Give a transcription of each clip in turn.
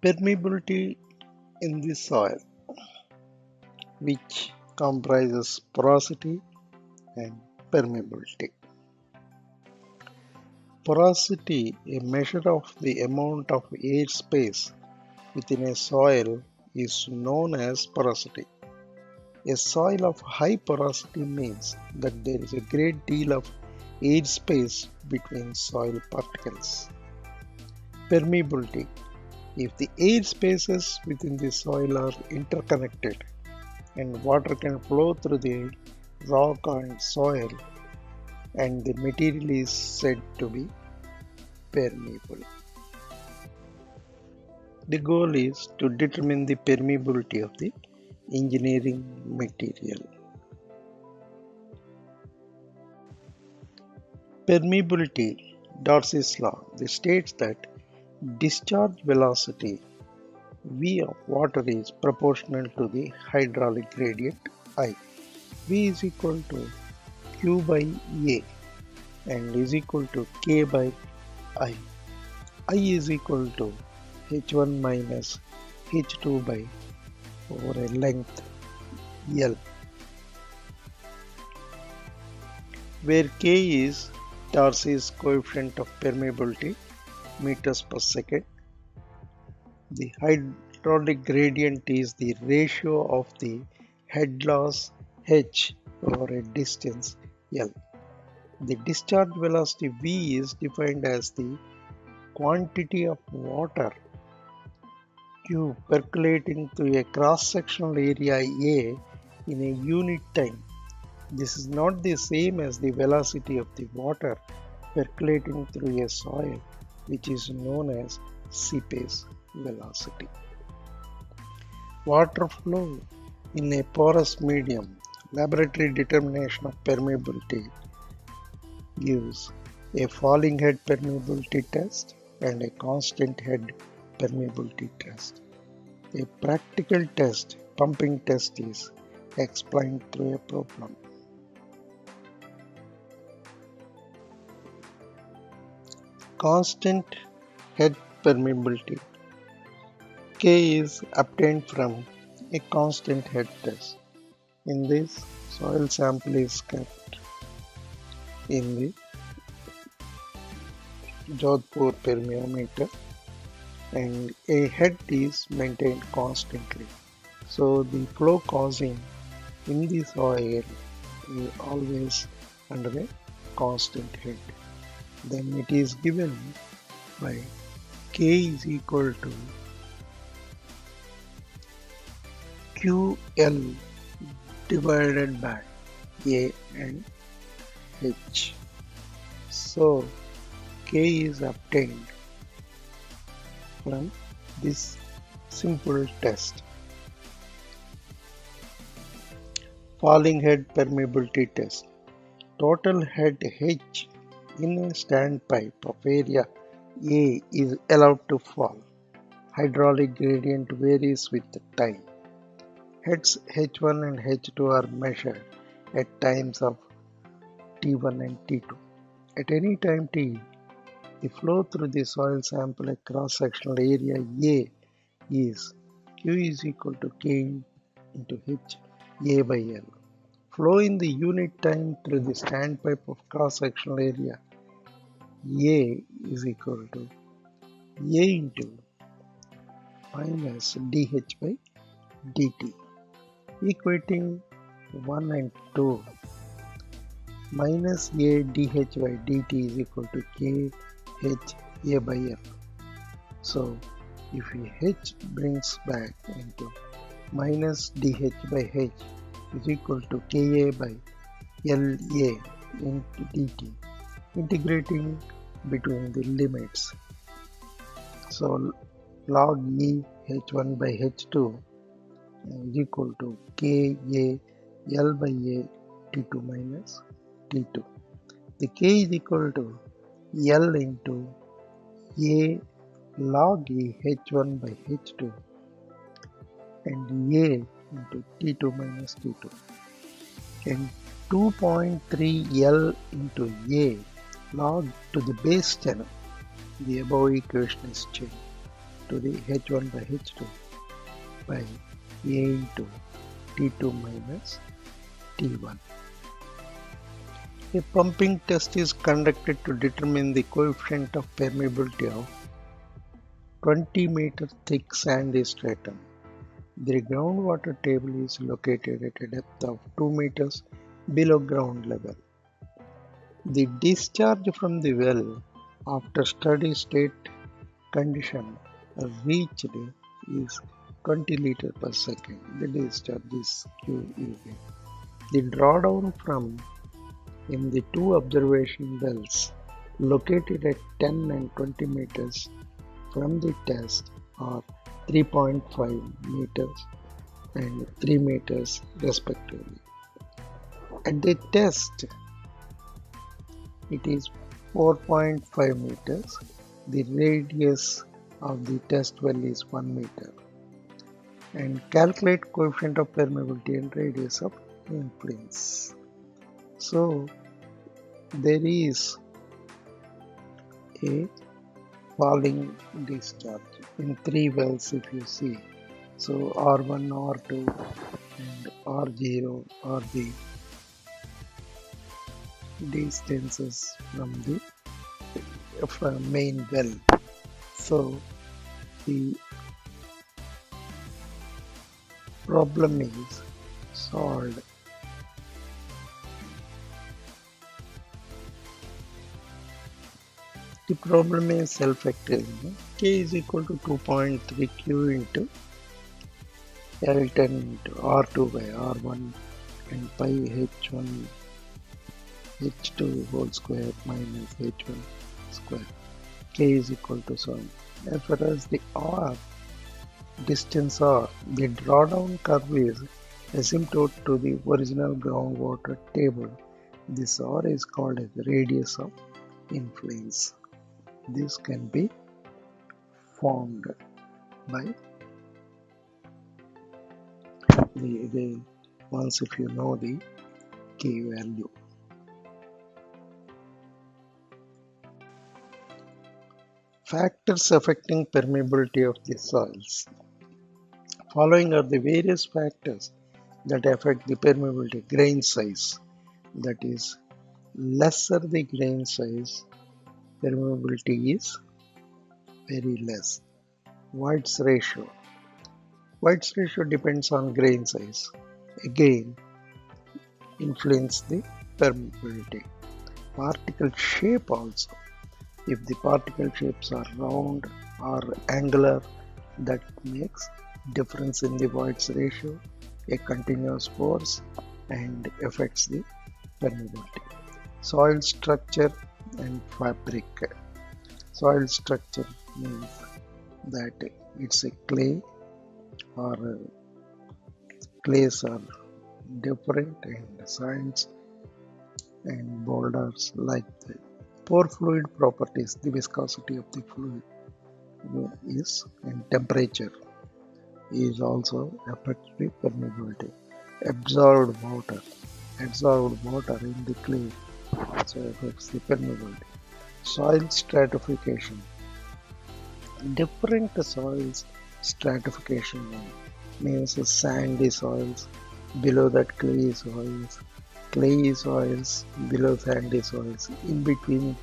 Permeability in the soil, which comprises porosity and permeability. Porosity, a measure of the amount of air space within a soil, is known as porosity. A soil of high porosity means that there is a great deal of air space between soil particles. Permeability. If the air spaces within the soil are interconnected and water can flow through the rock and soil, and the material is said to be permeable. The goal is to determine the permeability of the engineering material. Permeability, Darcy's law, states that discharge velocity V of water is proportional to the hydraulic gradient I. V is equal to Q by A and is equal to K by I. I is equal to H1 minus H2 by over a length L, where K is Darcy's coefficient of permeability meters per second. The hydraulic gradient is the ratio of the head loss H over a distance L. The discharge velocity V is defined as the quantity of water Q percolating through a cross-sectional area A in a unit time. This is not the same as the velocity of the water percolating through a soil, which is known as seepage velocity. Water flow in a porous medium. Laboratory determination of permeability gives a falling head permeability test and a constant head permeability test. A practical test, pumping test, is explained through a problem. Constant head permeability. K is obtained from a constant head test. In this, soil sample is kept in the Jodhpur permeometer and a head is maintained constantly. So the flow causing in the soil is always under a constant head. Then it is given by K is equal to QL divided by A and H. So K is obtained from this simple test. Falling head permeability test. Total head H in a standpipe of area A is allowed to fall. Hydraulic gradient varies with time. Heads H1 and H2 are measured at times of T1 and T2. At any time T, the flow through the soil sample at cross-sectional area A is Q is equal to K into H A by L. Flow in the unit time through the standpipe of cross-sectional area A is equal to A into minus dH by dt, equating 1 and 2. Minus A dH by dt is equal to K H A by L. So if we H brings back into minus dH by H is equal to Ka by La into dt, integrating between the limits. So log E H1 by H2 is equal to Ka L by A T2 minus T2. The K is equal to L into A log E H1 by H2 and A into T2 minus T2 and 2.3 L into A log to the base 10. The above equation is changed. to the H1 by H2 by A into T2 minus T1. A pumping test is conducted to determine the coefficient of permeability of 20-meter thick sandy stratum. The groundwater table is located at a depth of 2 meters below ground level. The discharge from the well after steady state condition reached is 20 liters per second. The discharge is QEV. The drawdown from in the two observation wells located at 10 and 20 meters from the test are 3.5 meters and 3 meters respectively. At the test, it is 4.5 meters. The radius of the test well is 1 meter. And calculate coefficient of permeability and radius of influence. So, there is a falling discharge in 3 wells if you see. So R1, R2 and R0 are the distances from the main well. So the problem is solved. The problem is self-factorizable. K is equal to 2.3 Q into L10 into R2 by R1 and pi H1 H2 whole square minus H1 square. K is equal to 7. As far as the R, distance R, the drawdown curve is asymptote to the original groundwater table. This R is called as the radius of influence. This can be formed by once if you know the K value. Factors affecting permeability of the soils. Following are the various factors that affect the permeability. Grain size, that is, lesser the grain size, permeability is very less. Voids ratio. Voids ratio depends on grain size. Again, influence the permeability. Particle shape also. If the particle shapes are round or angular, that makes difference in the voids ratio, a continuous force, and affects the permeability. Soil structure and fabric. Soil structure means that it's a clay or clays are different and sands and boulders like that. Pore fluid properties, the viscosity of the fluid is and temperature is also affects the permeability. Absorbed water in the clay also affects the permeability. Soil stratification. Different soils stratification means sandy soils, below that clayey soils below sandy soils, in between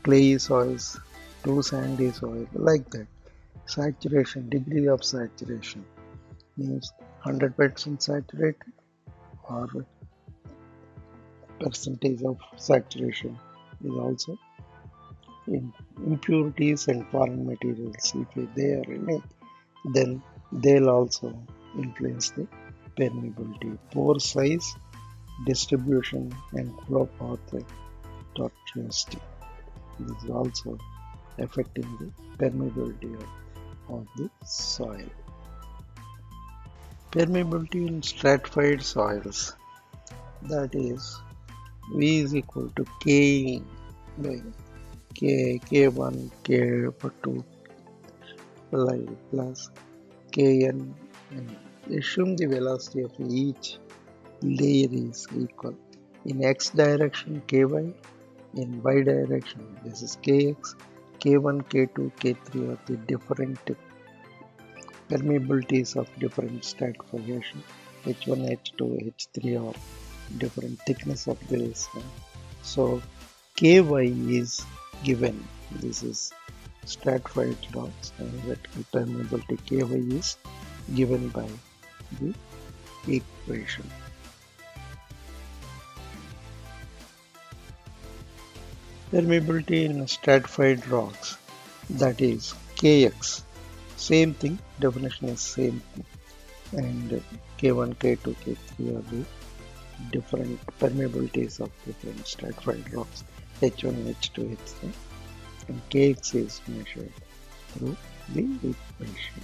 clayey soils to sandy soil, like that. Saturation, degree of saturation means 100% saturated or percentage of saturation is also in impurities and foreign materials. If they are in it, then they'll also influence the permeability. Pore size, distribution and flow path tortuosity. This is also affecting the permeability of the soil. Permeability in stratified soils, that is V is equal to K by K1, K2 plus Kn, and assume the velocity of each layer is equal. In x direction Ky, in y direction this is Kx, K1, K2, K3 are the different Permeabilities of different stratification H1, H2, H3 are different thickness of this. So Ky is given. This is stratified rocks and vertical permeability Ky is given by the equation. Permeability in stratified rocks, that is Kx. Same thing, definition is same thing. And K1, K2, K3 are the different permeabilities of different stratified rocks H1, H2, H3, and Kx is measured through the equation.